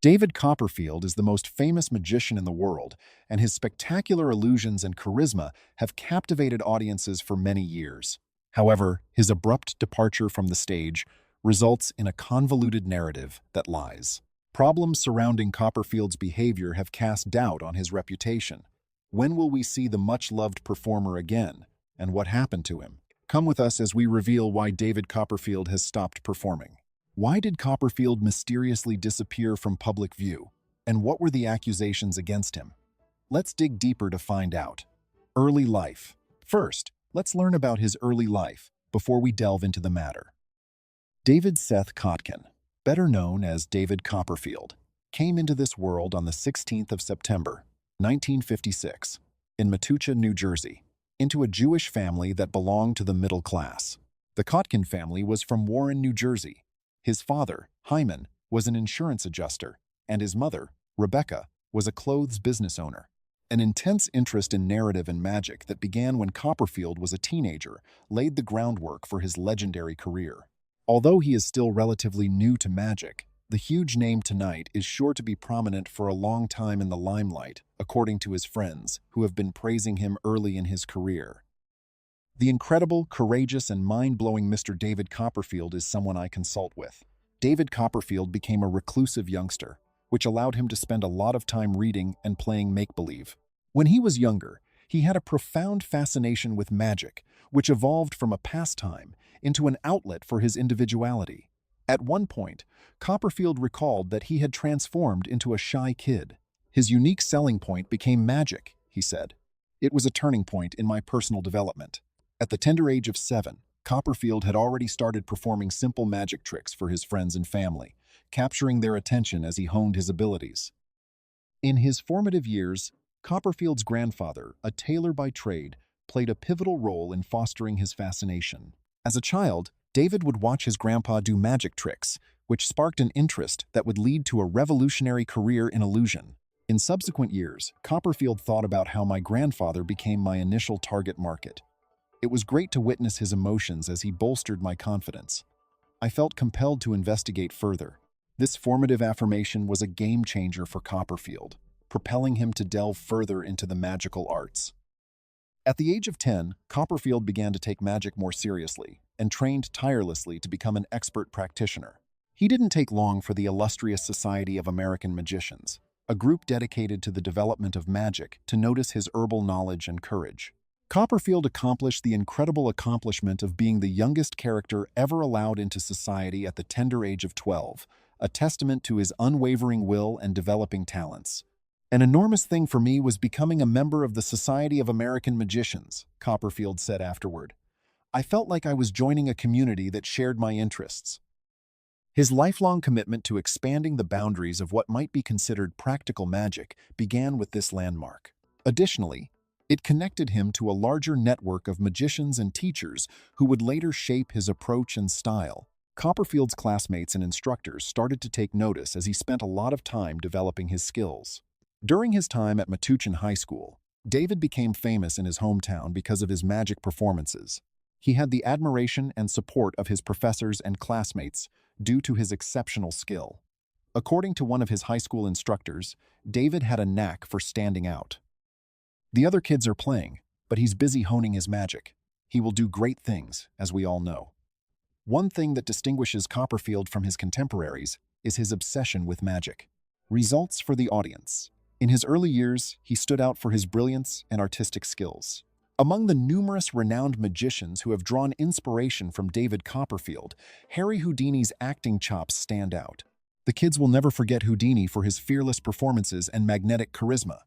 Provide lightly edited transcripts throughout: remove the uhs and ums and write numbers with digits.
David Copperfield is the most famous magician in the world, and his spectacular illusions and charisma have captivated audiences for many years. However, his abrupt departure from the stage results in a convoluted narrative that lies. Problems surrounding Copperfield's behavior have cast doubt on his reputation. When will we see the much-loved performer again, and what happened to him? Come with us as we reveal why David Copperfield has stopped performing. Why did Copperfield mysteriously disappear from public view? And what were the accusations against him? Let's dig deeper to find out. Early life. First, let's learn about his early life before we delve into the matter. David Seth Kotkin, better known as David Copperfield, came into this world on the 16th of September, 1956, in Metuchen, New Jersey, into a Jewish family that belonged to the middle class. The Kotkin family was from Warren, New Jersey. His father, Hyman, was an insurance adjuster, and his mother, Rebecca, was a clothes business owner. An intense interest in narrative and magic that began when Copperfield was a teenager laid the groundwork for his legendary career. Although he is still relatively new to magic, the huge name tonight is sure to be prominent for a long time in the limelight, according to his friends, who have been praising him early in his career. The incredible, courageous, and mind-blowing Mr. David Copperfield is someone I consult with. David Copperfield became a reclusive youngster, which allowed him to spend a lot of time reading and playing make-believe. When he was younger, he had a profound fascination with magic, which evolved from a pastime into an outlet for his individuality. At one point, Copperfield recalled that he had transformed into a shy kid. His unique selling point became magic, he said. It was a turning point in my personal development. At the tender age of 7, Copperfield had already started performing simple magic tricks for his friends and family, capturing their attention as he honed his abilities. In his formative years, Copperfield's grandfather, a tailor by trade, played a pivotal role in fostering his fascination. As a child, David would watch his grandpa do magic tricks, which sparked an interest that would lead to a revolutionary career in illusion. In subsequent years, Copperfield thought about how my grandfather became my initial target market. It was great to witness his emotions as he bolstered my confidence. I felt compelled to investigate further. This formative affirmation was a game-changer for Copperfield, propelling him to delve further into the magical arts. At the age of 10, Copperfield began to take magic more seriously and trained tirelessly to become an expert practitioner. He didn't take long for the illustrious Society of American Magicians, a group dedicated to the development of magic, to notice his herbal knowledge and courage. Copperfield accomplished the incredible accomplishment of being the youngest character ever allowed into society at the tender age of 12, a testament to his unwavering will and developing talents. An enormous thing for me was becoming a member of the Society of American Magicians, Copperfield said afterward. I felt like I was joining a community that shared my interests. His lifelong commitment to expanding the boundaries of what might be considered practical magic began with this landmark. Additionally, it connected him to a larger network of magicians and teachers who would later shape his approach and style. Copperfield's classmates and instructors started to take notice as he spent a lot of time developing his skills. During his time at Metuchen High School, David became famous in his hometown because of his magic performances. He had the admiration and support of his professors and classmates due to his exceptional skill. According to one of his high school instructors, David had a knack for standing out. The other kids are playing, but he's busy honing his magic. He will do great things, as we all know. One thing that distinguishes Copperfield from his contemporaries is his obsession with magic. Results for the audience. In his early years, he stood out for his brilliance and artistic skills. Among the numerous renowned magicians who have drawn inspiration from David Copperfield, Harry Houdini's acting chops stand out. The kids will never forget Houdini for his fearless performances and magnetic charisma.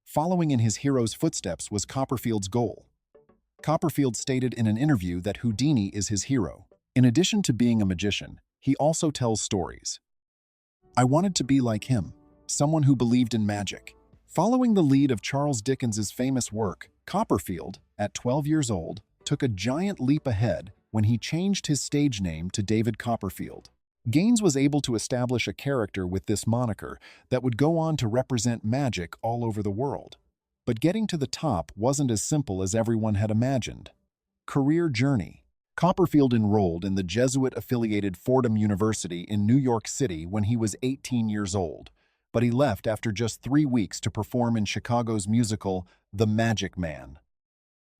Following in his hero's footsteps was Copperfield's goal. Copperfield stated in an interview that Houdini is his hero. In addition to being a magician, he also tells stories. I wanted to be like him, someone who believed in magic. Following the lead of Charles Dickens's famous work, Copperfield, at 12 years old, took a giant leap ahead when he changed his stage name to David Copperfield. Gaines was able to establish a character with this moniker that would go on to represent magic all over the world. But getting to the top wasn't as simple as everyone had imagined. Career journey. Copperfield enrolled in the Jesuit-affiliated Fordham University in New York City when he was 18 years old, but he left after just 3 weeks to perform in Chicago's musical The Magic Man.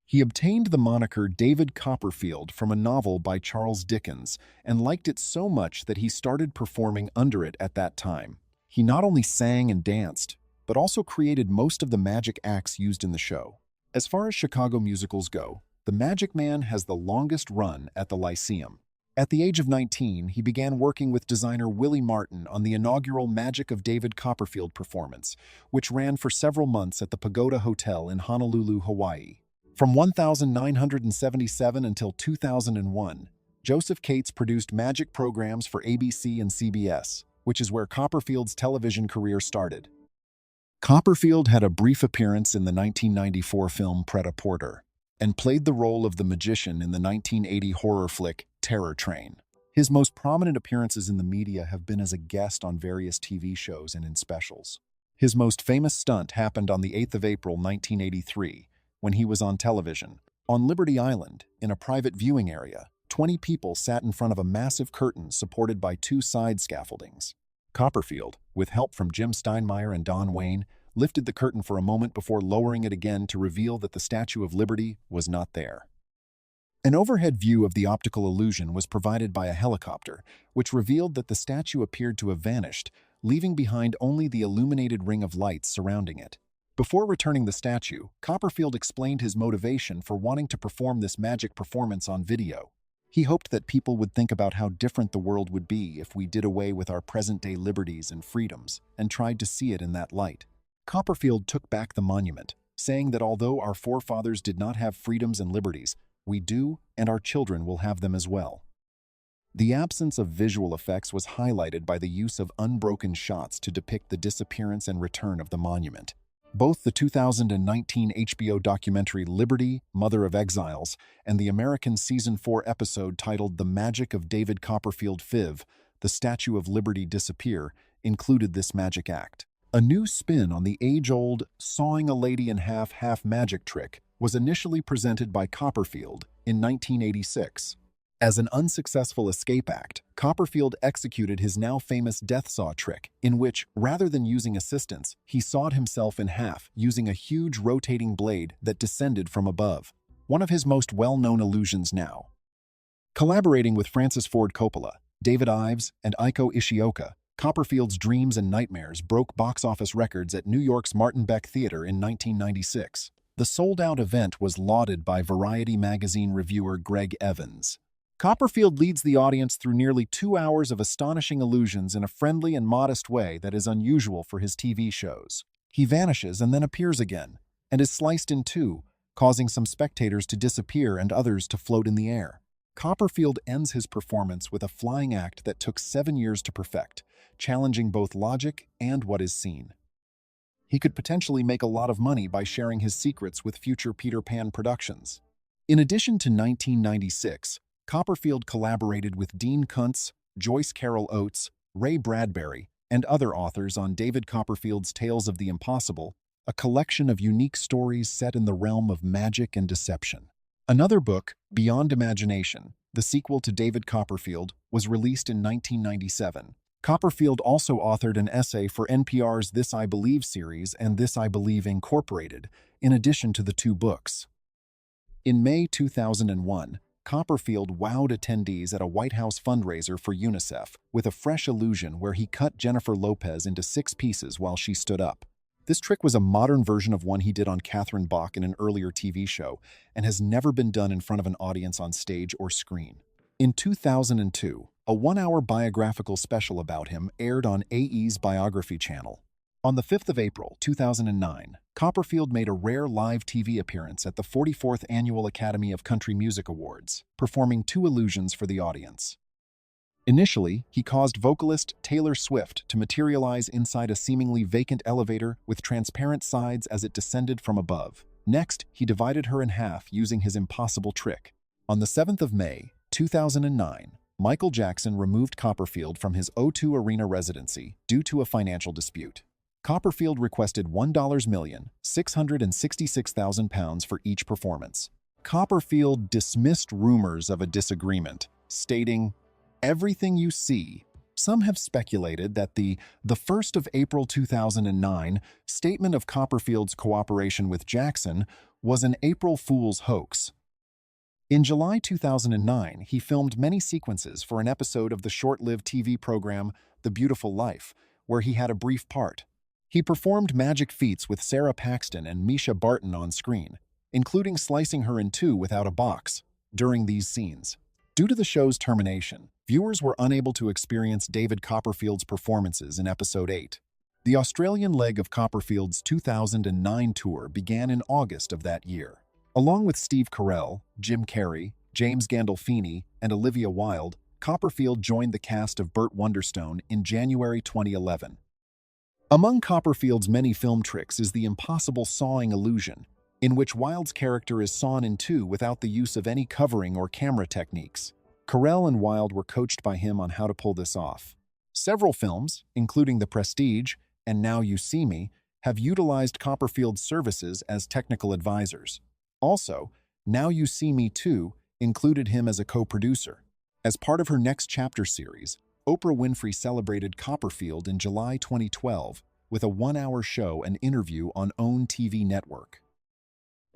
He obtained the moniker David Copperfield from a novel by Charles Dickens and liked it so much that he started performing under it at that time. He not only sang and danced, but also created most of the magic acts used in the show. As far as Chicago musicals go, The Magic Man has the longest run at the Lyceum. At the age of 19, he began working with designer Willie Martin on the inaugural Magic of David Copperfield performance, which ran for several months at the Pagoda Hotel in Honolulu, Hawaii. From 1977 until 2001, Joseph Cates produced magic programs for ABC and CBS, which is where Copperfield's television career started. Copperfield had a brief appearance in the 1994 film Pret-a-Porter and played the role of the magician in the 1980 horror flick Terror Train. His most prominent appearances in the media have been as a guest on various TV shows and in specials. His most famous stunt happened on the 8th of April 1983, when he was on television. On Liberty Island, in a private viewing area, 20 people sat in front of a massive curtain supported by 2 side scaffoldings. Copperfield, with help from Jim Steinmeier and Don Wayne, lifted the curtain for a moment before lowering it again to reveal that the Statue of Liberty was not there. An overhead view of the optical illusion was provided by a helicopter, which revealed that the statue appeared to have vanished, leaving behind only the illuminated ring of lights surrounding it. Before returning the statue, Copperfield explained his motivation for wanting to perform this magic performance on video. He hoped that people would think about how different the world would be if we did away with our present-day liberties and freedoms and tried to see it in that light. Copperfield took back the monument, saying that although our forefathers did not have freedoms and liberties, we do, and our children will have them as well. The absence of visual effects was highlighted by the use of unbroken shots to depict the disappearance and return of the monument. Both the 2019 HBO documentary Liberty, Mother of Exiles, and the American Season 4 episode titled The Magic of David Copperfield Fiv, The Statue of Liberty Disappear, included this magic act. A new spin on the age-old sawing a lady in half magic trick was initially presented by Copperfield in 1986. As an unsuccessful escape act, Copperfield executed his now famous death saw trick, in which, rather than using assistance, he sawed himself in half using a huge rotating blade that descended from above. One of his most well-known illusions now. Collaborating with Francis Ford Coppola, David Ives, and Eiko Ishioka, Copperfield's Dreams and Nightmares broke box office records at New York's Martin Beck Theater in 1996. The sold-out event was lauded by Variety magazine reviewer Greg Evans. Copperfield leads the audience through nearly 2 hours of astonishing illusions in a friendly and modest way that is unusual for his TV shows. He vanishes and then appears again, and is sliced in two, causing some spectators to disappear and others to float in the air. Copperfield ends his performance with a flying act that took 7 years to perfect, challenging both logic and what is seen. He could potentially make a lot of money by sharing his secrets with future Peter Pan productions. In addition to 1996, Copperfield collaborated with Dean Kuntz, Joyce Carol Oates, Ray Bradbury, and other authors on David Copperfield's Tales of the Impossible, a collection of unique stories set in the realm of magic and deception. Another book, Beyond Imagination, the sequel to David Copperfield, was released in 1997. Copperfield also authored an essay for NPR's This I Believe series and This I Believe Incorporated, in addition to the 2 books. In May 2001, Copperfield wowed attendees at a White House fundraiser for UNICEF with a fresh illusion where he cut Jennifer Lopez into 6 pieces while she stood up. This trick was a modern version of one he did on Catherine Bach in an earlier TV show and has never been done in front of an audience on stage or screen. In 2002, a 1-hour biographical special about him aired on AE's Biography channel. On the 5th of April 2009, Copperfield made a rare live TV appearance at the 44th Annual Academy of Country Music Awards, performing 2 illusions for the audience. Initially, he caused vocalist Taylor Swift to materialize inside a seemingly vacant elevator with transparent sides as it descended from above. Next, he divided her in half using his impossible trick. On the 7th of May 2009, Michael Jackson removed Copperfield from his O2 Arena residency due to a financial dispute. Copperfield requested $1,666,000 for each performance. Copperfield dismissed rumors of a disagreement, stating, "Everything you see." Some have speculated that the 1st of April 2009 statement of Copperfield's cooperation with Jackson was an April Fool's hoax. In July 2009, he filmed many sequences for an episode of the short-lived TV program The Beautiful Life, where he had a brief part. He performed magic feats with Sarah Paxton and Misha Barton on screen, including slicing her in two without a box, during these scenes. Due to the show's termination, viewers were unable to experience David Copperfield's performances in Episode 8. The Australian leg of Copperfield's 2009 tour began in August of that year. Along with Steve Carell, Jim Carrey, James Gandolfini, and Olivia Wilde, Copperfield joined the cast of Burt Wonderstone in January 2011. Among Copperfield's many film tricks is the impossible sawing illusion, in which Wilde's character is sawn in two without the use of any covering or camera techniques. Carell and Wilde were coached by him on how to pull this off. Several films, including The Prestige and Now You See Me, have utilized Copperfield's services as technical advisors. Also, Now You See Me 2 included him as a co-producer. As part of her Next Chapter series, Oprah Winfrey celebrated Copperfield in July 2012 with a one-hour show and interview on OWN TV network.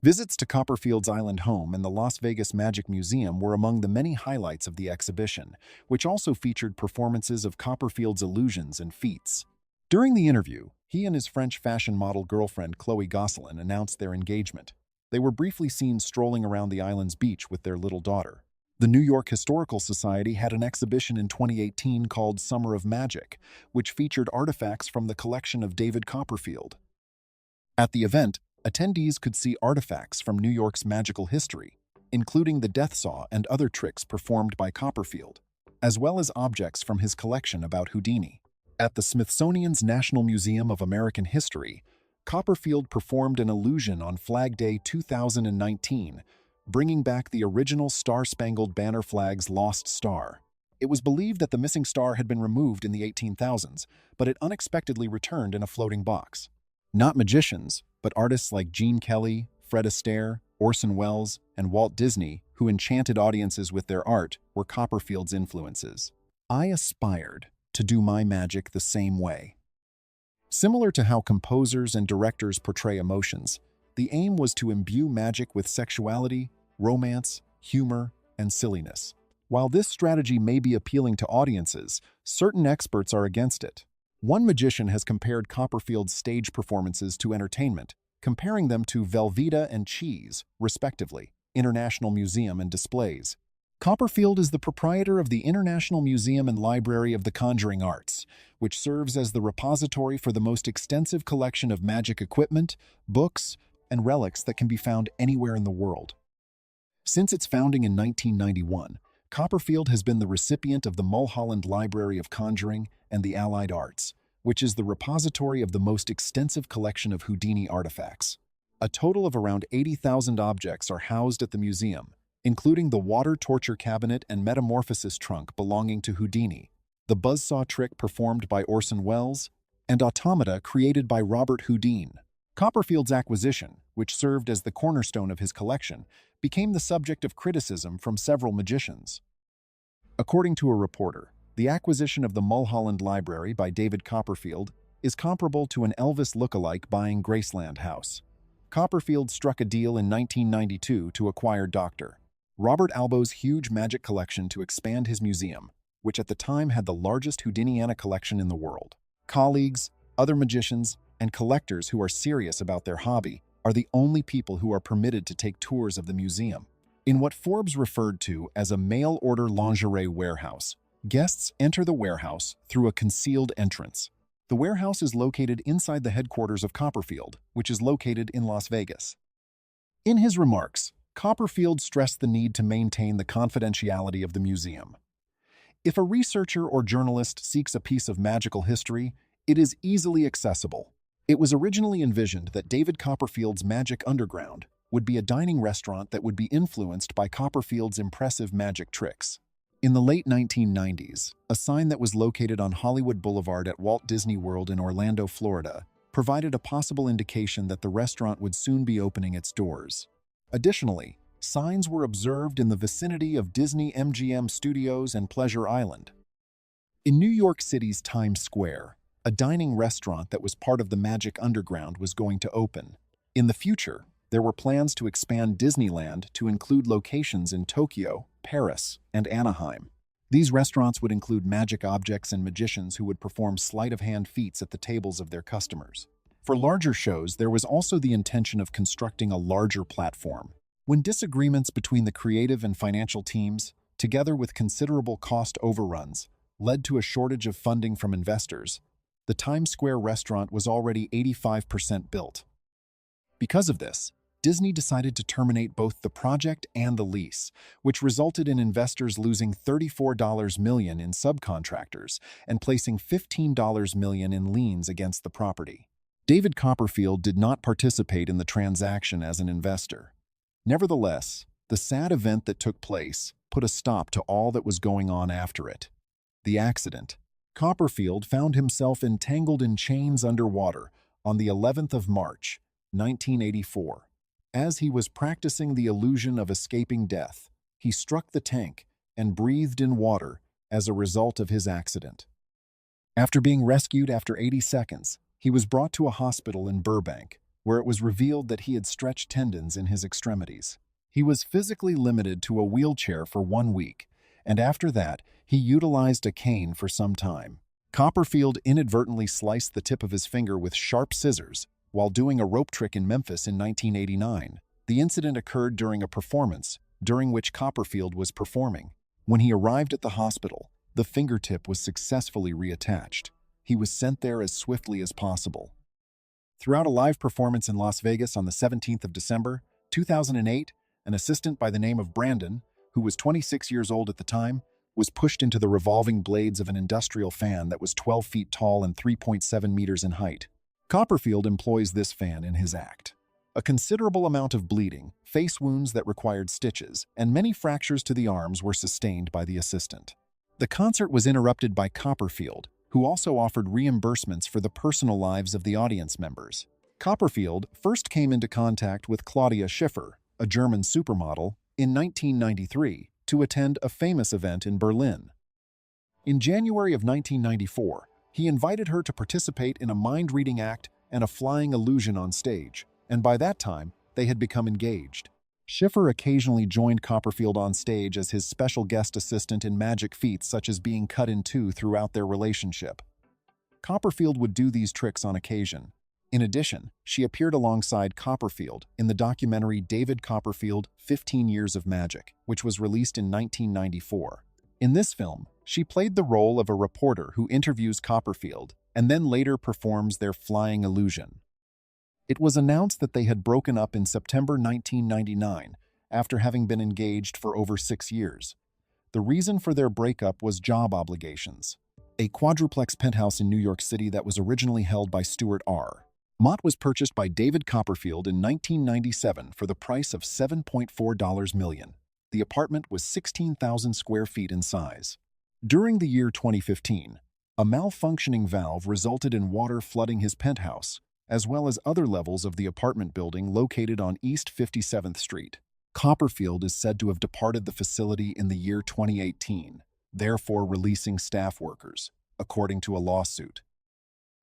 Visits to Copperfield's island home and the Las Vegas Magic Museum were among the many highlights of the exhibition, which also featured performances of Copperfield's illusions and feats. During the interview, he and his French fashion model girlfriend Chloe Gosselin announced their engagement. They were briefly seen strolling around the island's beach with their little daughter. The New York Historical Society had an exhibition in 2018 called Summer of Magic, which featured artifacts from the collection of David Copperfield. At the event, attendees could see artifacts from New York's magical history, including the death saw and other tricks performed by Copperfield, as well as objects from his collection about Houdini. At the Smithsonian's National Museum of American History, Copperfield performed an illusion on Flag Day 2019, bringing back the original Star-Spangled Banner flag's lost star. It was believed that the missing star had been removed in the 18,000s, but it unexpectedly returned in a floating box. Not magicians, but artists like Gene Kelly, Fred Astaire, Orson Welles, and Walt Disney, who enchanted audiences with their art, were Copperfield's influences. I aspired to do my magic the same way. Similar to how composers and directors portray emotions, the aim was to imbue magic with sexuality, romance, humor, and silliness. While this strategy may be appealing to audiences, certain experts are against it. One magician has compared Copperfield's stage performances to entertainment, comparing them to Velveeta and Cheese, respectively, International Museum and Displays. Copperfield is the proprietor of the International Museum and Library of the Conjuring Arts, which serves as the repository for the most extensive collection of magic equipment, books, and relics that can be found anywhere in the world. Since its founding in 1991, Copperfield has been the recipient of the Mulholland Library of Conjuring and the Allied Arts, which is the repository of the most extensive collection of Houdini artifacts. A total of around 80,000 objects are housed at the museum, including the water torture cabinet and metamorphosis trunk belonging to Houdini, the buzzsaw trick performed by Orson Welles, and automata created by Robert Houdin. Copperfield's acquisition, which served as the cornerstone of his collection, became the subject of criticism from several magicians. According to a reporter, the acquisition of the Mulholland Library by David Copperfield is comparable to an Elvis lookalike buying Graceland House. Copperfield struck a deal in 1992 to acquire Dr. Robert Albo's huge magic collection to expand his museum, which at the time had the largest Houdiniana collection in the world. Colleagues, other magicians, and collectors who are serious about their hobby are the only people who are permitted to take tours of the museum. In what Forbes referred to as a mail-order lingerie warehouse, guests enter the warehouse through a concealed entrance. The warehouse is located inside the headquarters of Copperfield, which is located in Las Vegas. In his remarks, Copperfield stressed the need to maintain the confidentiality of the museum. If a researcher or journalist seeks a piece of magical history, it is easily accessible. It was originally envisioned that David Copperfield's Magic Underground would be a dining restaurant that would be influenced by Copperfield's impressive magic tricks. In the late 1990s, a sign that was located on Hollywood Boulevard at Walt Disney World in Orlando, Florida, provided a possible indication that the restaurant would soon be opening its doors. Additionally, signs were observed in the vicinity of Disney MGM Studios and Pleasure Island. In New York City's Times Square, a dining restaurant that was part of the Magic Underground was going to open. In the future, there were plans to expand Disneyland to include locations in Tokyo, Paris, and Anaheim. These restaurants would include magic objects and magicians who would perform sleight-of-hand feats at the tables of their customers. For larger shows, there was also the intention of constructing a larger platform. When disagreements between the creative and financial teams, together with considerable cost overruns, led to a shortage of funding from investors, the Times Square restaurant was already 85% built. Because of this, Disney decided to terminate both the project and the lease, which resulted in investors losing $34 million in subcontractors and placing $15 million in liens against the property. David Copperfield did not participate in the transaction as an investor. Nevertheless, the sad event that took place put a stop to all that was going on after it. The accident. Copperfield found himself entangled in chains underwater on the 11th of March, 1984. As he was practicing the illusion of escaping death, he struck the tank and breathed in water as a result of his accident. After being rescued after 80 seconds, he was brought to a hospital in Burbank, where it was revealed that he had stretched tendons in his extremities. He was physically limited to a wheelchair for 1 week, and after that, he utilized a cane for some time. Copperfield inadvertently sliced the tip of his finger with sharp scissors while doing a rope trick in Memphis in 1989. The incident occurred during a performance during which Copperfield was performing. When he arrived at the hospital, the fingertip was successfully reattached. He was sent there as swiftly as possible. Throughout a live performance in Las Vegas on the 17th of December, 2008, an assistant by the name of Brandon, who was 26 years old at the time, was pushed into the revolving blades of an industrial fan that was 12 feet tall and 3.7 meters in height. Copperfield employs this fan in his act. A considerable amount of bleeding, face wounds that required stitches, and many fractures to the arms were sustained by the assistant. The concert was interrupted by Copperfield, who also offered reimbursements for the personal lives of the audience members. Copperfield first came into contact with Claudia Schiffer, a German supermodel, in 1993 to attend a famous event in Berlin. In January of 1994, he invited her to participate in a mind-reading act and a flying illusion on stage, and by that time, they had become engaged. Schiffer occasionally joined Copperfield on stage as his special guest assistant in magic feats such as being cut in two throughout their relationship. Copperfield would do these tricks on occasion. In addition, she appeared alongside Copperfield in the documentary David Copperfield, 15 Years of Magic, which was released in 1994. In this film, she played the role of a reporter who interviews Copperfield and then later performs their flying illusion. It was announced that they had broken up in September 1999 after having been engaged for over 6 years. The reason for their breakup was job obligations. A quadruplex penthouse in New York City that was originally held by Stuart R. Mott was purchased by David Copperfield in 1997 for the price of $7.4 million. The apartment was 16,000 square feet in size. During the year 2015, a malfunctioning valve resulted in water flooding his penthouse, as well as other levels of the apartment building located on East 57th Street. Copperfield is said to have departed the facility in the year 2018, therefore releasing staff workers, according to a lawsuit.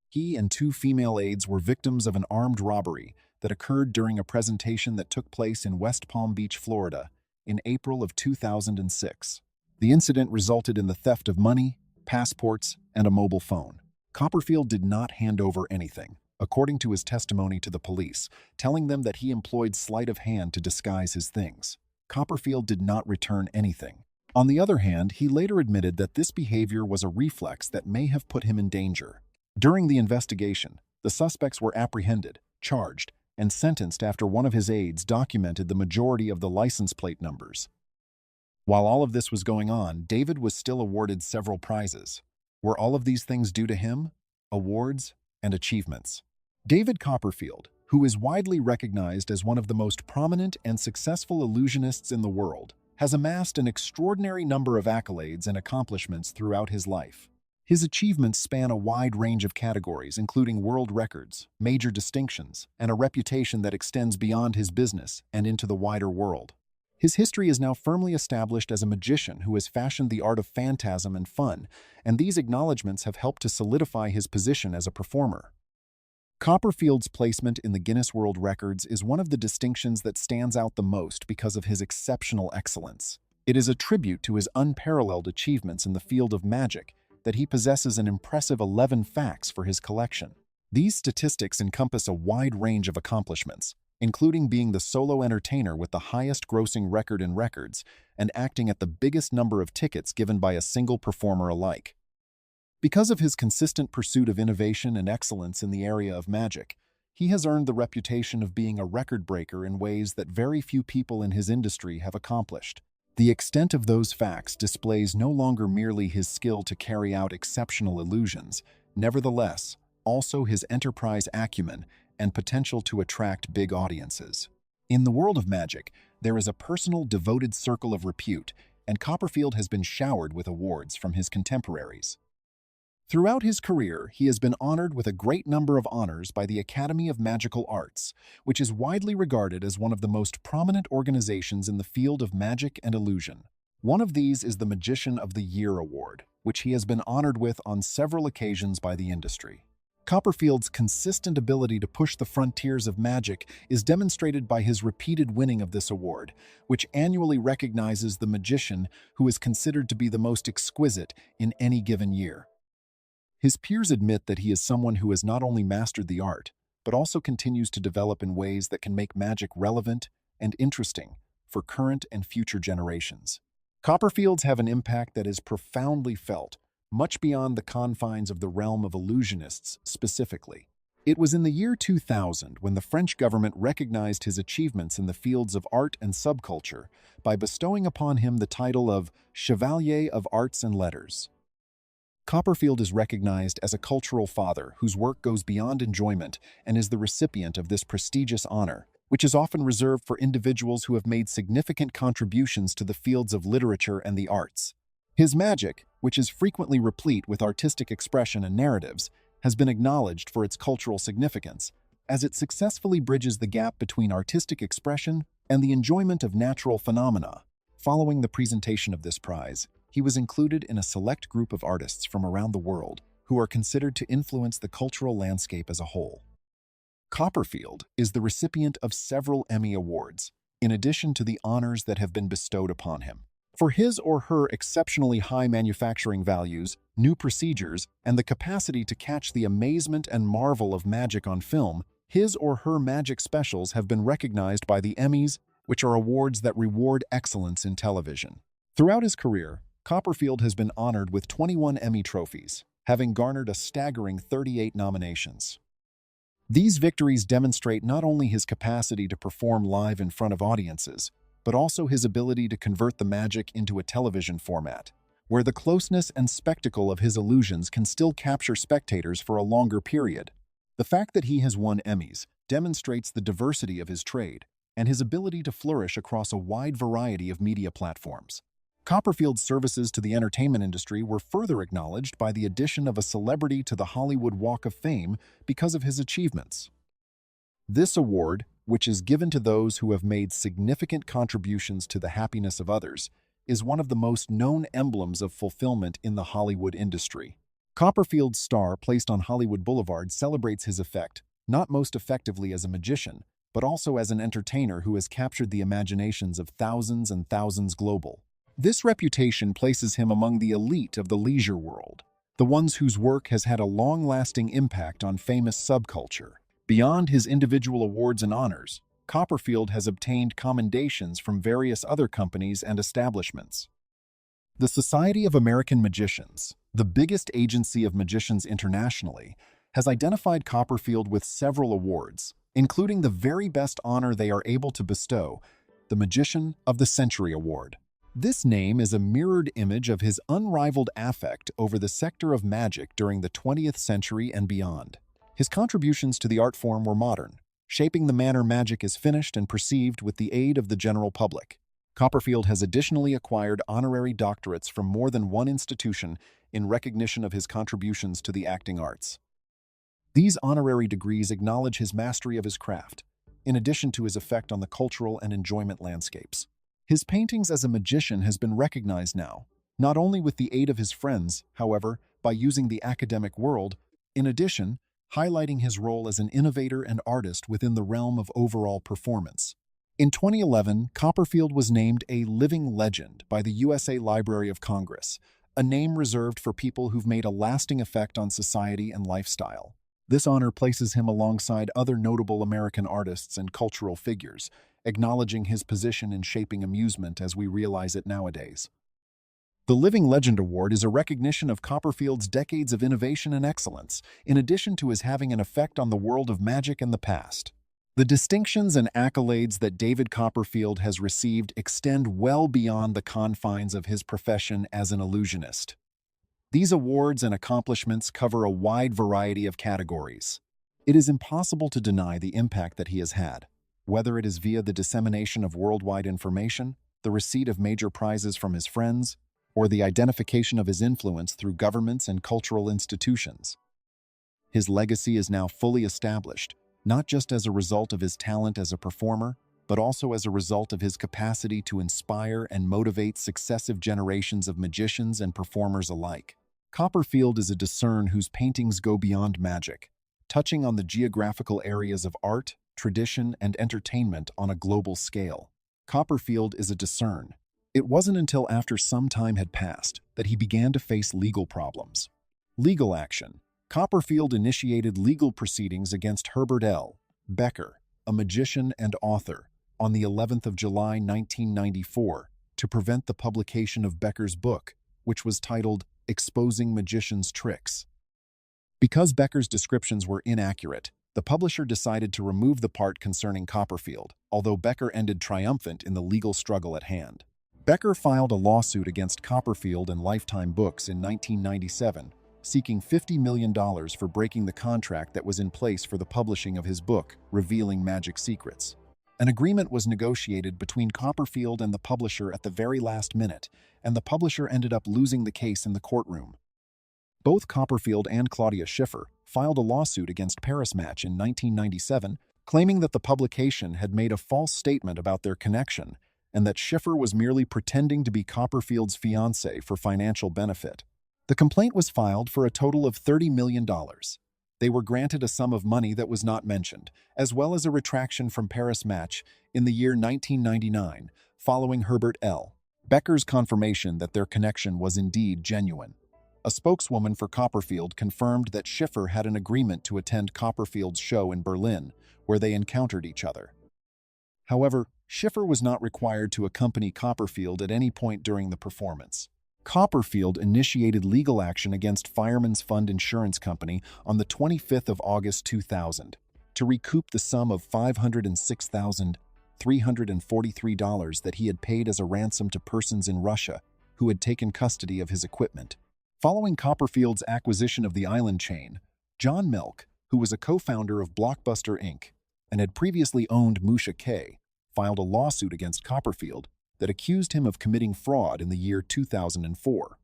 He and 2 female aides were victims of an armed robbery that occurred during a presentation that took place in West Palm Beach, Florida, in April of 2006. The incident resulted in the theft of money, passports, and a mobile phone. Copperfield did not hand over anything, according to his testimony to the police, telling them that he employed sleight of hand to disguise his things. Copperfield did not return anything. On the other hand, he later admitted that this behavior was a reflex that may have put him in danger. During the investigation, the suspects were apprehended, charged, and sentenced after one of his aides documented the majority of the license plate numbers. While all of this was going on, David was still awarded several prizes. Were all of these things due to him? Awards and achievements. David Copperfield, who is widely recognized as one of the most prominent and successful illusionists in the world, has amassed an extraordinary number of accolades and accomplishments throughout his life. His achievements span a wide range of categories, including world records, major distinctions, and a reputation that extends beyond his business and into the wider world. His history is now firmly established as a magician who has fashioned the art of phantasm and fun, and these acknowledgments have helped to solidify his position as a performer. Copperfield's placement in the Guinness World Records is one of the distinctions that stands out the most because of his exceptional excellence. It is a tribute to his unparalleled achievements in the field of magic that he possesses an impressive 11 facts for his collection. These statistics encompass a wide range of accomplishments, including being the solo entertainer with the highest grossing record in records and acting at the biggest number of tickets given by a single performer alike. Because of his consistent pursuit of innovation and excellence in the area of magic, he has earned the reputation of being a record breaker in ways that very few people in his industry have accomplished. The extent of those facts displays no longer merely his skill to carry out exceptional illusions, nevertheless, also his enterprise acumen and potential to attract big audiences. In the world of magic, there is a personal, devoted circle of repute, and Copperfield has been showered with awards from his contemporaries. Throughout his career, he has been honored with a great number of honors by the Academy of Magical Arts, which is widely regarded as one of the most prominent organizations in the field of magic and illusion. One of these is the Magician of the Year Award, which he has been honored with on several occasions by the industry. Copperfield's consistent ability to push the frontiers of magic is demonstrated by his repeated winning of this award, which annually recognizes the magician who is considered to be the most exquisite in any given year. His peers admit that he is someone who has not only mastered the art, but also continues to develop in ways that can make magic relevant and interesting for current and future generations. Copperfields have an impact that is profoundly felt, much beyond the confines of the realm of illusionists specifically. It was in the year 2000 when the French government recognized his achievements in the fields of art and subculture by bestowing upon him the title of Chevalier of Arts and Letters. Copperfield is recognized as a cultural father whose work goes beyond enjoyment and is the recipient of this prestigious honor, which is often reserved for individuals who have made significant contributions to the fields of literature and the arts. His magic, which is frequently replete with artistic expression and narratives, has been acknowledged for its cultural significance, as it successfully bridges the gap between artistic expression and the enjoyment of natural phenomena. Following the presentation of this prize, he was included in a select group of artists from around the world who are considered to influence the cultural landscape as a whole. Copperfield is the recipient of several Emmy Awards, in addition to the honors that have been bestowed upon him. For his or her exceptionally high manufacturing values, new procedures, and the capacity to catch the amazement and marvel of magic on film, his or her magic specials have been recognized by the Emmys, which are awards that reward excellence in television. Throughout his career, Copperfield has been honored with 21 Emmy trophies, having garnered a staggering 38 nominations. These victories demonstrate not only his capacity to perform live in front of audiences, but also his ability to convert the magic into a television format, where the closeness and spectacle of his illusions can still capture spectators for a longer period. The fact that he has won Emmys demonstrates the diversity of his trade and his ability to flourish across a wide variety of media platforms. Copperfield's services to the entertainment industry were further acknowledged by the addition of a celebrity to the Hollywood Walk of Fame because of his achievements. This award, which is given to those who have made significant contributions to the happiness of others, is one of the most known emblems of fulfillment in the Hollywood industry. Copperfield's star placed on Hollywood Boulevard celebrates his effect, not most effectively as a magician, but also as an entertainer who has captured the imaginations of thousands and thousands global. This reputation places him among the elite of the leisure world, the ones whose work has had a long-lasting impact on famous subculture. Beyond his individual awards and honors, Copperfield has obtained commendations from various other companies and establishments. The Society of American Magicians, the biggest agency of magicians internationally, has identified Copperfield with several awards, including the very best honor they are able to bestow, the Magician of the Century Award. This name is a mirrored image of his unrivaled affect over the sector of magic during the 20th century and beyond. His contributions to the art form were modern, shaping the manner magic is finished and perceived with the aid of the general public. Copperfield has additionally acquired honorary doctorates from more than one institution in recognition of his contributions to the acting arts. These honorary degrees acknowledge his mastery of his craft, in addition to his effect on the cultural and enjoyment landscapes. His paintings as a magician has been recognized now, not only with the aid of his friends, however, by using the academic world, in addition, highlighting his role as an innovator and artist within the realm of overall performance. In 2011, Copperfield was named a living legend by the USA Library of Congress, a name reserved for people who've made a lasting effect on society and lifestyle. This honor places him alongside other notable American artists and cultural figures, acknowledging his position in shaping amusement as we realize it nowadays. The Living Legend Award is a recognition of Copperfield's decades of innovation and excellence, in addition to his having an effect on the world of magic in the past. The distinctions and accolades that David Copperfield has received extend well beyond the confines of his profession as an illusionist. These awards and accomplishments cover a wide variety of categories. It is impossible to deny the impact that he has had, whether it is via the dissemination of worldwide information, the receipt of major prizes from his friends, or the identification of his influence through governments and cultural institutions. His legacy is now fully established, not just as a result of his talent as a performer, but also as a result of his capacity to inspire and motivate successive generations of magicians and performers alike. Copperfield is a discern whose paintings go beyond magic, touching on the geographical areas of art, tradition, and entertainment on a global scale. Copperfield is a discern. It wasn't until after some time had passed that he began to face legal problems. Legal action. Copperfield initiated legal proceedings against Herbert L. Becker, a magician and author, on the 11th of July 1994 to prevent the publication of Becker's book, which was titled Exposing Magicians' Tricks. Because Becker's descriptions were inaccurate, the publisher decided to remove the part concerning Copperfield, although Becker ended triumphant in the legal struggle at hand. Becker filed a lawsuit against Copperfield and Lifetime Books in 1997, seeking $50 million for breaking the contract that was in place for the publishing of his book, Revealing Magic Secrets. An agreement was negotiated between Copperfield and the publisher at the very last minute, and the publisher ended up losing the case in the courtroom. Both Copperfield and Claudia Schiffer filed a lawsuit against Paris Match in 1997, claiming that the publication had made a false statement about their connection and that Schiffer was merely pretending to be Copperfield's fiancée for financial benefit. The complaint was filed for a total of $30 million. They were granted a sum of money that was not mentioned, as well as a retraction from Paris Match in the year 1999, following Herbert L. Becker's confirmation that their connection was indeed genuine. A spokeswoman for Copperfield confirmed that Schiffer had an agreement to attend Copperfield's show in Berlin, where they encountered each other. However, Schiffer was not required to accompany Copperfield at any point during the performance. Copperfield initiated legal action against Fireman's Fund Insurance Company on the 25th of August 2000 to recoup the sum of $506,343 that he had paid as a ransom to persons in Russia who had taken custody of his equipment. Following Copperfield's acquisition of the island chain, John Milk, who was a co-founder of Blockbuster Inc. and had previously owned Musha K, filed a lawsuit against Copperfield that accused him of committing fraud in the year 2004.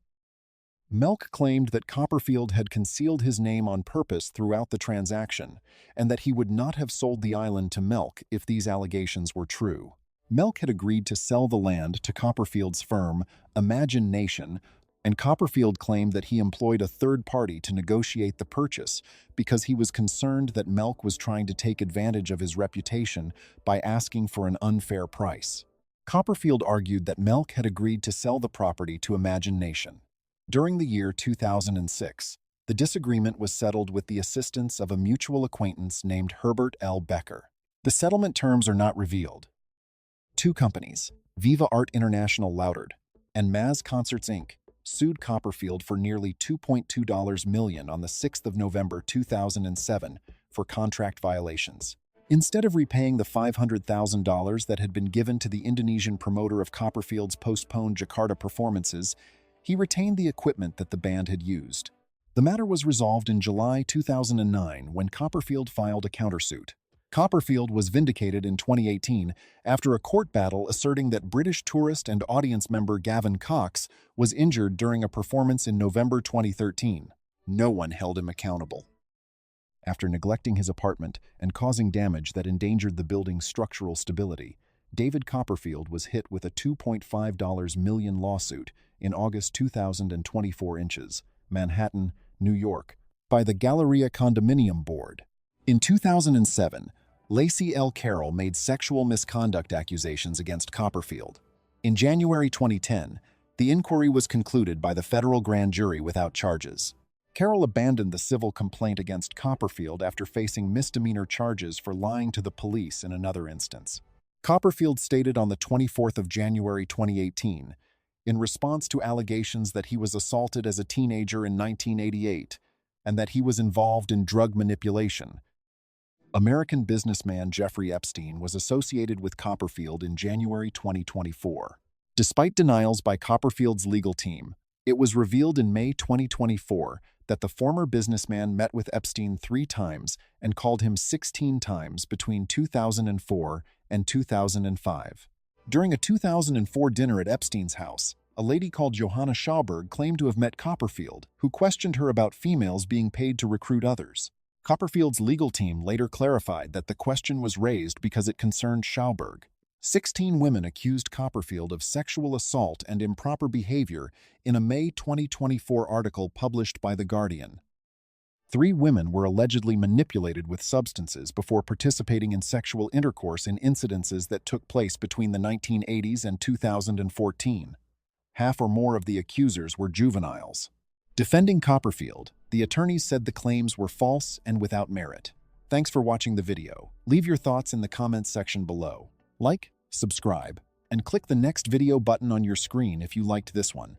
Melk claimed that Copperfield had concealed his name on purpose throughout the transaction, and that he would not have sold the island to Melk if these allegations were true. Melk had agreed to sell the land to Copperfield's firm, Imagine Nation, and Copperfield claimed that he employed a third party to negotiate the purchase because he was concerned that Melk was trying to take advantage of his reputation by asking for an unfair price. Copperfield argued that Melk had agreed to sell the property to Imagine Nation. During the year 2006, the disagreement was settled with the assistance of a mutual acquaintance named Herbert L. Becker. The settlement terms are not revealed. Two companies, Viva Art International Loudred and Maz Concerts Inc., sued Copperfield for nearly $2.2 million on the 6th of November 2007 for contract violations. Instead of repaying the $500,000 that had been given to the Indonesian promoter of Copperfield's postponed Jakarta performances, he retained the equipment that the band had used. The matter was resolved in July 2009 when Copperfield filed a countersuit. Copperfield was vindicated in 2018 after a court battle asserting that British tourist and audience member Gavin Cox was injured during a performance in November 2013. No one held him accountable. After neglecting his apartment and causing damage that endangered the building's structural stability, David Copperfield was hit with a $2.5 million lawsuit in August 2024 inches, Manhattan, New York, by the Galleria Condominium Board. In 2007, Lacey L. Carroll made sexual misconduct accusations against Copperfield. In January 2010, the inquiry was concluded by the federal grand jury without charges. Carroll abandoned the civil complaint against Copperfield after facing misdemeanor charges for lying to the police in another instance. Copperfield stated on the 24th of January 2018, in response to allegations that he was assaulted as a teenager in 1988 and that he was involved in drug manipulation. American businessman Jeffrey Epstein was associated with Copperfield in January 2024. Despite denials by Copperfield's legal team, it was revealed in May 2024 that the former businessman met with Epstein 3 times and called him 16 times between 2004 and 2005. During a 2004 dinner at Epstein's house, a lady called Johanna Schauberg claimed to have met Copperfield, who questioned her about females being paid to recruit others. Copperfield's legal team later clarified that the question was raised because it concerned Schauberg. 16 women accused Copperfield of sexual assault and improper behavior in a May 2024 article published by The Guardian. 3 women were allegedly manipulated with substances before participating in sexual intercourse in incidences that took place between the 1980s and 2014. Half or more of the accusers were juveniles. Defending Copperfield, the attorneys said the claims were false and without merit. Thanks for watching the video. Leave your thoughts in the comments section below. Like, subscribe, and click the next video button on your screen if you liked this one.